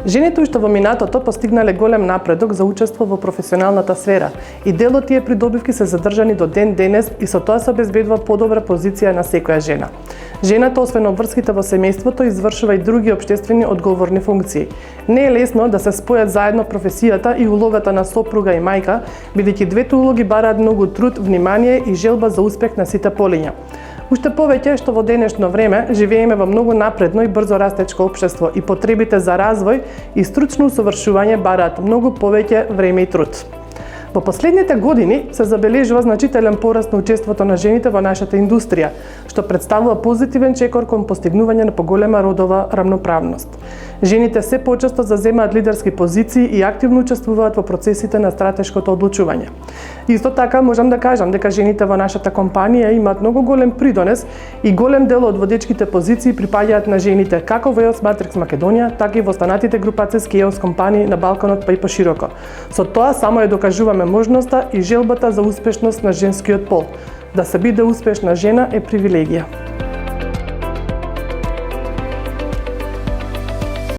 Жените уште во минатото постигнале голем напредок за учество во професионалната сфера и дел од тие придобивки се задржани до ден денес и со тоа се обезбедува подобра позиција на секоја жена. Жената, освен обврските во семејството, извршува и други општествени одговорни функции. Не е лесно да се спојат заедно професијата и улогата на сопруга и мајка, бидејќи двете улоги бараат многу труд, внимание и желба за успех на сите полиња. Уште повеќе што во денешно време живееме во многу напредно и брзо растечко општество и потребите за развој и стручно усовршување бараат многу повеќе време и труд. Во последните години се забележува значителен пораст на учеството на жените во нашата индустрија, што представува позитивен чекор кон постигнување на поголема родова рамноправност. Жените се почесто заземаат лидерски позиции и активно учествуваат во процесите на стратешкото одлучување. Исто така можам да кажам дека жените во нашата компанија имаат многу голем придонес и голем дел од водечките позиции припаѓаат на жените како во EOS Matrix Македонија, така и во останатите групацијски EOS компании на Балканот па и пошироко. Со тоа само ја докажуваме можноста и желбата за успешност на женскиот пол. Да се биде успешна жена е привилегија.